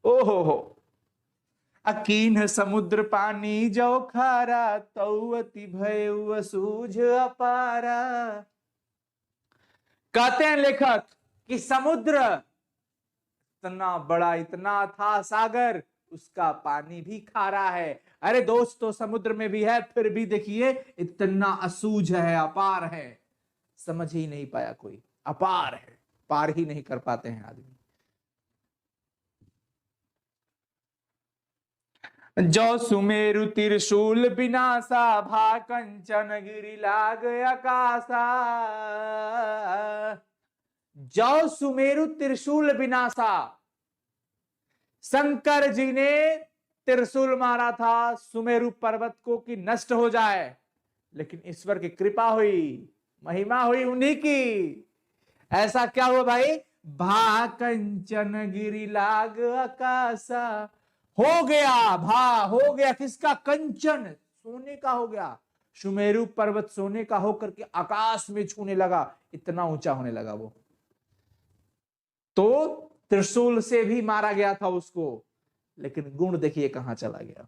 ओहो, अकीन समुद्र पानी जो खारा, तौअति भयउ सूझ अपारा। कहते हैं लेखक कि समुद्र इतना बड़ा, इतना था सागर, उसका पानी भी खारा है। अरे दोस्तों, समुद्र में भी है, फिर भी देखिए इतना असूझ है, अपार है। समझ ही नहीं पाया कोई, अपार है, पार ही नहीं कर पाते हैं आदमी। जो सुमेरु त्रिशूल विनाशा, भा कंचन गिरि लाग आकाशा। जो सुमेरु त्रिशूल विनाशा, शंकर जी ने त्रिशूल मारा था सुमेरु पर्वत को कि नष्ट हो जाए, लेकिन ईश्वर की कृपा हुई, महिमा हुई उन्हीं की। ऐसा क्या हुआ भाई? भा कंचन गिरि लाग आकाशा, हो गया, भा हो गया किसका? कंचन, सोने का हो गया। सुमेरु पर्वत सोने का होकर के आकाश में छूने लगा, इतना ऊंचा होने लगा वो। तो त्रिशूल से भी मारा गया था उसको, लेकिन गुण देखिए कहां चला गया।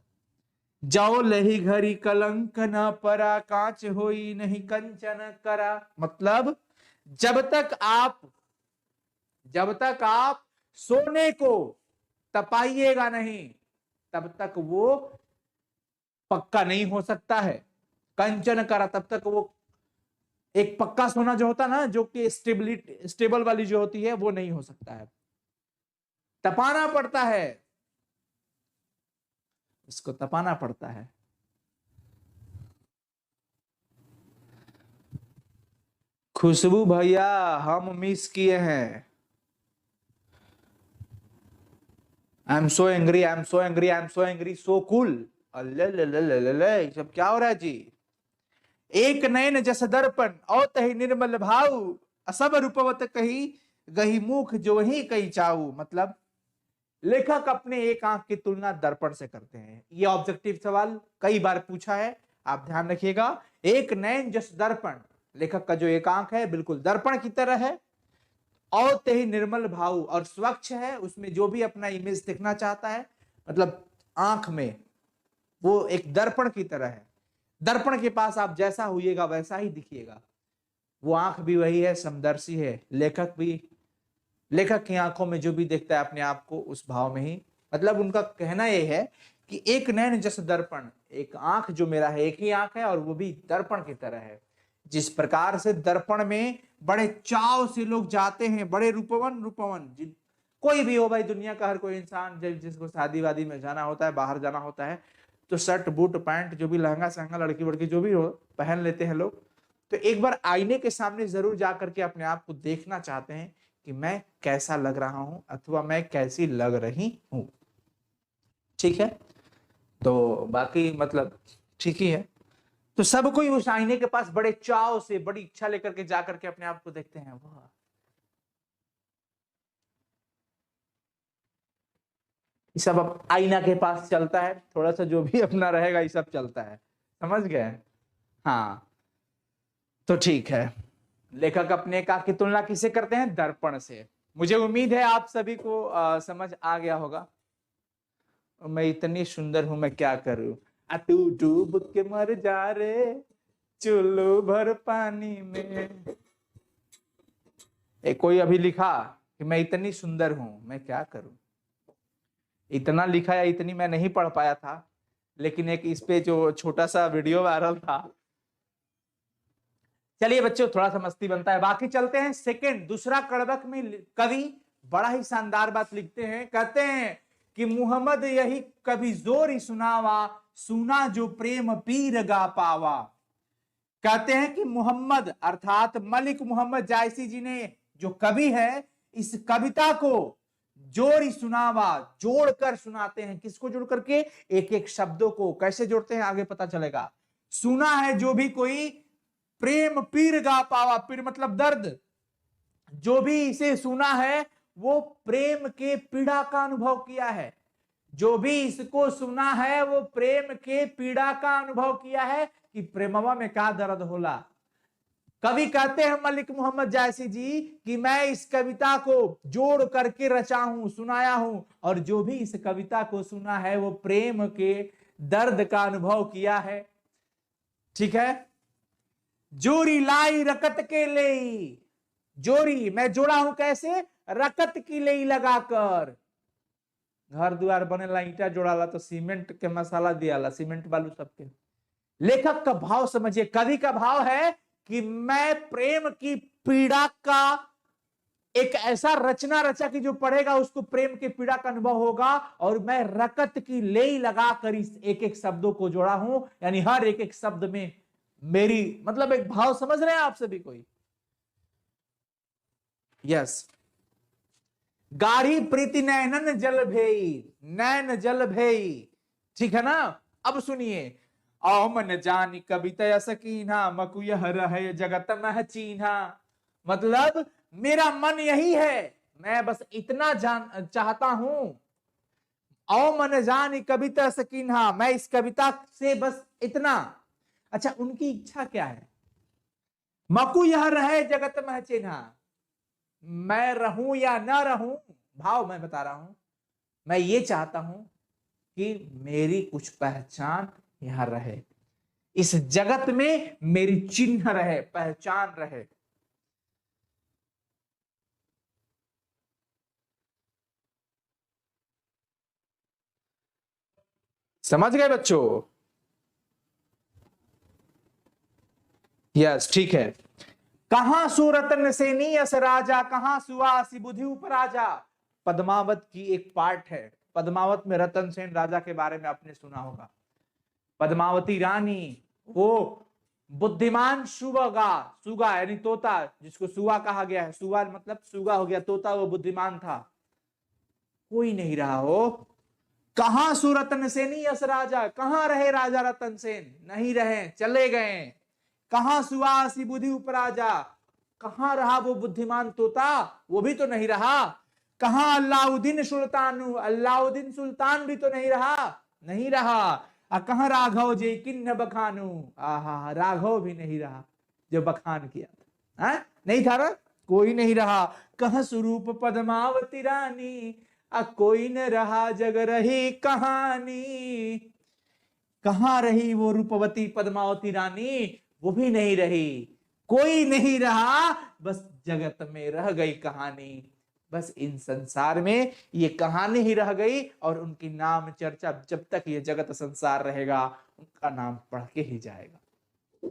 जाओ लही घड़ी कलंक न परा, कांच होई नहीं कंचन करा। मतलब जब तक आप सोने को तपाइएगा नहीं, तब तक वो पक्का नहीं हो सकता है। कंचन करा, तब तक वो एक पक्का सोना जो होता ना, जो कि स्टेबल वाली जो होती है, वो नहीं हो सकता है। तपाना पड़ता है, इसको तपाना पड़ता है। खुशबू भैया हम मिस किए हैं। I am so angry, I am so angry, I am so angry, so cool. अल्ले सब क्या हो रहा है जी? एक नयन जस दर्पण, और तही निर्मल भाव, असब रूपवत कही, गही मुख जो ही कही चाऊ। मतलब लेखक अपने एक आंख की तुलना दर्पण से करते हैं। ये ऑब्जेक्टिव सवाल कई बार पूछा है, आप ध्यान रखिएगा। एक नयन जस दर्पण, लेखक का जो एक आंख है बिल्कुल दर्पण की तरह है, और ते ही निर्मल भाव, और स्वच्छ है, उसमें जो भी अपना इमेज देखना चाहता है, मतलब आंख में वो एक दर्पण की तरह है। दर्पण के पास आप जैसा हुईएगा वैसा ही दिखिएगा। वो आंख भी वही है, समदर्शी है। लेखक की आंखों में जो भी देखता है अपने आप को, उस भाव में ही, मतलब उनका कहना यह है कि एक नैन जस दर्पण, एक आंख जो मेरा है, एक ही आंख है और वो भी दर्पण की तरह है। जिस प्रकार से दर्पण में बड़े चाव से लोग जाते हैं, बड़े रूपवन कोई भी हो भाई, दुनिया का हर कोई इंसान जिसको शादी वादी में जाना होता है, बाहर जाना होता है, तो शर्ट बूट पैंट जो भी लहंगा सहंगा लड़की वड़की जो भी हो पहन लेते हैं लोग। तो एक बार आईने के सामने जरूर जाकर के अपने आप को देखना चाहते हैं कि मैं कैसा लग रहा हूं अथवा मैं कैसी लग रही हूं। ठीक है, तो बाकी मतलब ठीक ही है। तो सब कोई उस आईने के पास बड़े चाव से, बड़ी इच्छा लेकर के जाकर के अपने आप को देखते हैं। वाह, ये सब अब आईना के पास चलता है, थोड़ा सा जो भी अपना रहेगा ये सब चलता है, समझ गए? हाँ, तो ठीक है। लेखक अपने का की तुलना किसे करते हैं? दर्पण से। मुझे उम्मीद है आप सभी को समझ आ गया होगा। मैं इतनी सुंदर हूं, मैं क्या करूं, तू डूब के मर जा रे चुल्लू भर पानी में। कोई अभी लिखा कि मैं इतनी सुंदर हूं, मैं क्या करूं। इतना लिखा या इतनी मैं नहीं पढ़ पाया था, लेकिन एक इस पे जो छोटा सा वीडियो वायरल था। चलिए बच्चों, थोड़ा सा मस्ती बनता है, बाकी चलते हैं। सेकंड, दूसरा कड़बक में कवि बड़ा ही शानदार बात लिखते हैं। कहते हैं कि मुहम्मद यही कभी जोरी सुनावा, सुना जो प्रेम पीर गा पावा। कहते हैं कि मुहम्मद अर्थात मलिक मोहम्मद जायसी जी ने, जो कवि है, इस कविता को जोरी सुनावा, जोड़कर सुनाते हैं। किसको जोड़ करके? एक एक शब्दों को। कैसे जोड़ते हैं आगे पता चलेगा। सुना है जो भी कोई प्रेम पीर गा पावा, पीर मतलब दर्द, जो भी इसे सुना है वो प्रेम के पीड़ा का अनुभव किया है। जो भी इसको सुना है वो प्रेम के पीड़ा का अनुभव किया है कि प्रेमवा में क्या दर्द होला। कवि कहते हैं मलिक मोहम्मद जायसी जी कि मैं इस कविता को जोड़ करके रचा हूं, सुनाया हूं, और जो भी इस कविता को सुना है वो प्रेम के दर्द का अनुभव किया है। ठीक है। जोरी लाई रकत के ले, जोरी मैं जोड़ा हूं कैसे, रकत की ले लगाकर। घर द्वार बनेला, ईटा जोड़ाला तो सीमेंट के मसाला दियाला, सीमेंट बालू सबके। लेखक का भाव समझिए, कवि का भाव है कि मैं प्रेम की पीड़ा का एक ऐसा रचना रचा कि जो पढ़ेगा उसको प्रेम की पीड़ा का अनुभव होगा, और मैं रकत की लेई लगाकर इस एक एक शब्दों को जोड़ा हूं, यानी हर एक एक शब्द में मेरी मतलब एक भाव समझ रहे हैं आप सभी कोई। यस। गाढ़ी प्रीति नैनन जल भेई, नैन जल भेई। ठीक है ना। अब सुनिए, औ मन जानी कविता सकीना, मकु यह रहे जगत मह चीन्हा। मतलब मेरा मन यही है, मैं बस इतना जान चाहता हूं। औ मन जानी कविता सकीना, मैं इस कविता से बस इतना। अच्छा, उनकी इच्छा क्या है? मकु यह रहे जगत मह चीन्हा, मैं रहूं या ना रहूं, भाव मैं बता रहा हूं, मैं ये चाहता हूं कि मेरी कुछ पहचान यहां रहे, इस जगत में मेरी चिन्ह रहे, पहचान रहे। समझ गए बच्चों? यस, ठीक है। कहां सुरतन सेनी यस राजा, कहां सुआसी बुद्धि उपराजा। पद्मावत की एक पार्ट है। पद्मावत में रतन सेन राजा के बारे में आपने सुना होगा। पद्मावती रानी, वो बुद्धिमान सुगा, सुगा यानी तोता, जिसको सुआ कहा गया है। सुआ मतलब सुगा हो गया, तोता वो बुद्धिमान था। कोई नहीं रहा हो। कहां सुरतन सेनी यस राजा, कहां रहे राजा रतन सेन, नहीं रहे, चले गए। कहां सुआसी बुद्धि उपराजा, कहां रहा वो बुद्धिमान तोता, वो भी तो नहीं रहा। कहां अल्लाउद्दीन सुल्तान, अल्लाउद्दीन सुल्तान भी तो नहीं रहा, नहीं रहा। कहां राघव जे किन्न बखानू, आहा, राघव भी नहीं रहा जो बखान किया था। नहीं था ना, कोई नहीं रहा। कहां स्वरूप पद्मावती रानी, कोई न रहा जग रही कहानी। कहां रही वो रूपवती पद्मावती रानी, वो भी नहीं रही, कोई नहीं रहा, बस जगत में रह गई कहानी। बस इन संसार में ये कहानी ही रह गई, और उनकी नाम चर्चा जब तक ये जगत संसार रहेगा उनका नाम पढ़ के ही जाएगा।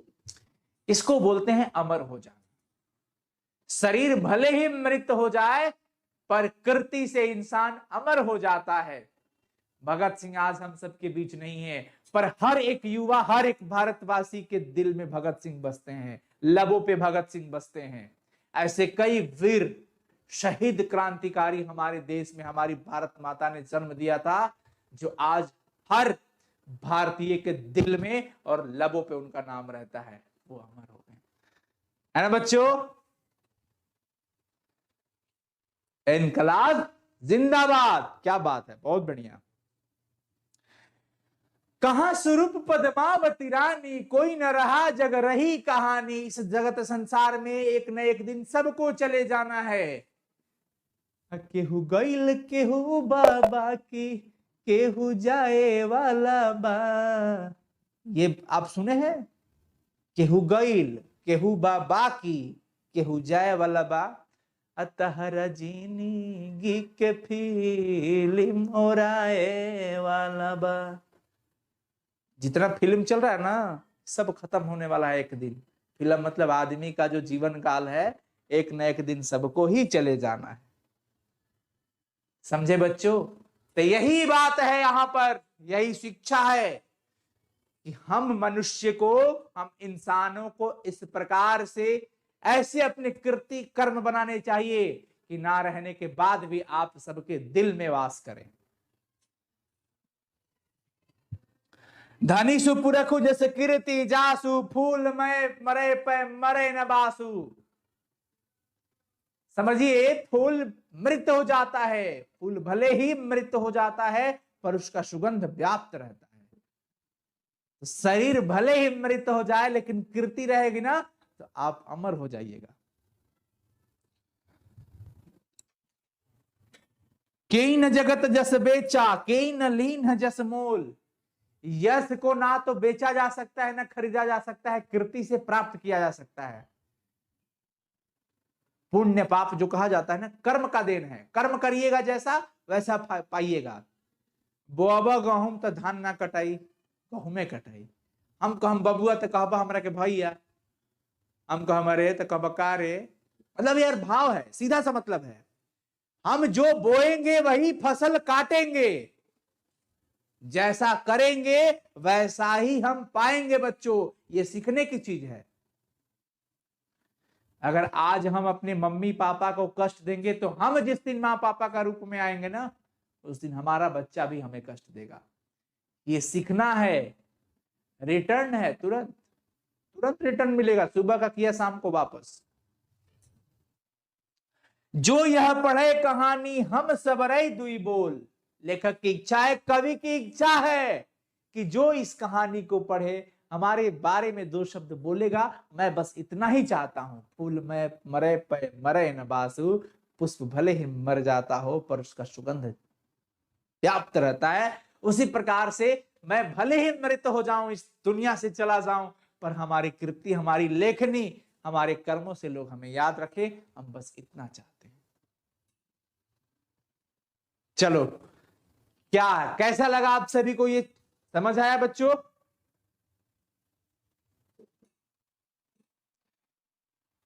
इसको बोलते हैं अमर हो जाना। शरीर भले ही मृत हो जाए, पर कृति से इंसान अमर हो जाता है। भगत सिंह आज हम सबके बीच नहीं है, पर हर एक युवा, हर एक भारतवासी के दिल में भगत सिंह बसते हैं, लबों पे भगत सिंह बसते हैं। ऐसे कई वीर शहीद क्रांतिकारी हमारे देश में हमारी भारत माता ने जन्म दिया था, जो आज हर भारतीय के दिल में और लबों पे उनका नाम रहता है, वो अमर हो गए, है ना बच्चों? इनकलाब जिंदाबाद। क्या बात है, बहुत बढ़िया। कहां स्वरूप पद्मावती रानी, कोई न रहा जग रही कहानी। इस जगत संसार में एक न एक दिन सबको चले जाना है। केहू गईल केहू बाबा की, केहू जाए वाला बा। ये आप सुने हैं? केहू गईल केहू बाबा की, केहू जाए वाला बा। अतहरा जिंदगी के फिल्म ओराए वाला बा। जितना फिल्म चल रहा है ना, सब खत्म होने वाला है एक दिन। फिल्म मतलब आदमी का जो जीवन काल है, एक न एक दिन सबको ही चले जाना है। समझे बच्चों? तो यही बात है यहां पर, यही शिक्षा है कि हम मनुष्य को, हम इंसानों को इस प्रकार से ऐसे अपने कृति कर्म बनाने चाहिए कि ना रहने के बाद भी आप सबके दिल में वास करें। धनी सुपुरखु जैसे कीर्ति जासु, फूल में मरे पे मरे न बासु। समझिए, फूल मृत हो जाता है, फूल भले ही मृत हो जाता है, पर उसका सुगंध व्याप्त रहता है। तो शरीर भले ही मृत हो जाए, लेकिन कीर्ति रहेगी ना, तो आप अमर हो जाइएगा। केई न जगत जस बेचा, केई न लीन जस मोल। यश को ना तो बेचा जा सकता है ना खरीदा जा सकता है, कृति से प्राप्त किया जा सकता है। पुण्य पाप जो कहा जाता है ना, कर्म का देन है। कर्म करिएगा जैसा वैसा पाइएगा। बोआबा गहूम तो धान ना कटाई, गहूमे कटाई। हम बबुआ तो कहबा हमरा के भैया, हम कह हमारे तो कहबा का रे। मतलब यार भाव है, सीधा सा मतलब है, हम जो बोएंगे वही फसल काटेंगे, जैसा करेंगे वैसा ही हम पाएंगे। बच्चों ये सीखने की चीज है। अगर आज हम अपने मम्मी पापा को कष्ट देंगे तो हम जिस दिन माँ पापा का रूप में आएंगे ना, उस दिन हमारा बच्चा भी हमें कष्ट देगा। ये सीखना है, रिटर्न है, तुरंत तुरंत रिटर्न मिलेगा। सुबह का किया शाम को वापस। जो यह पढ़े कहानी हम सबरई दुई बोल। लेखक की इच्छा है, कवि की इच्छा है कि जो इस कहानी को पढ़े हमारे बारे में दो शब्द बोलेगा। मैं बस इतना ही चाहता हूं, फूल में मरे पे मरे न बासु, पुष्प भले ही मर जाता हो पर उसका सुगंध व्याप्त रहता है। उसी प्रकार से मैं भले ही मृत हो जाऊं, इस दुनिया से चला जाऊं, पर हमारी कृति, हमारी लेखनी, हमारे कर्मों से लोग हमें याद रखें। हम बस इतना चाहते हैं। चलो, क्या कैसा लगा आप सभी को? ये समझ आया बच्चों?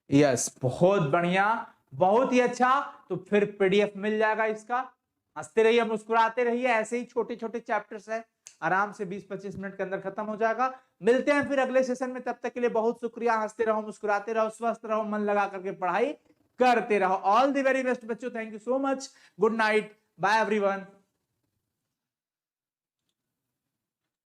यस, बहुत बढ़िया, बहुत ही अच्छा। तो फिर पीडीएफ मिल जाएगा इसका। हंसते रहिए, मुस्कुराते रहिए। ऐसे ही छोटे छोटे चैप्टर्स है, आराम से 20-25 मिनट के अंदर खत्म हो जाएगा। मिलते हैं फिर अगले सेशन में। तब तक के लिए बहुत शुक्रिया। हंसते रहो, मुस्कुराते रहो, स्वस्थ रहो, मन लगा करके पढ़ाई करते रहो। ऑल द वेरी बेस्ट बच्चों। Thank you so much. Good night, bye everyone.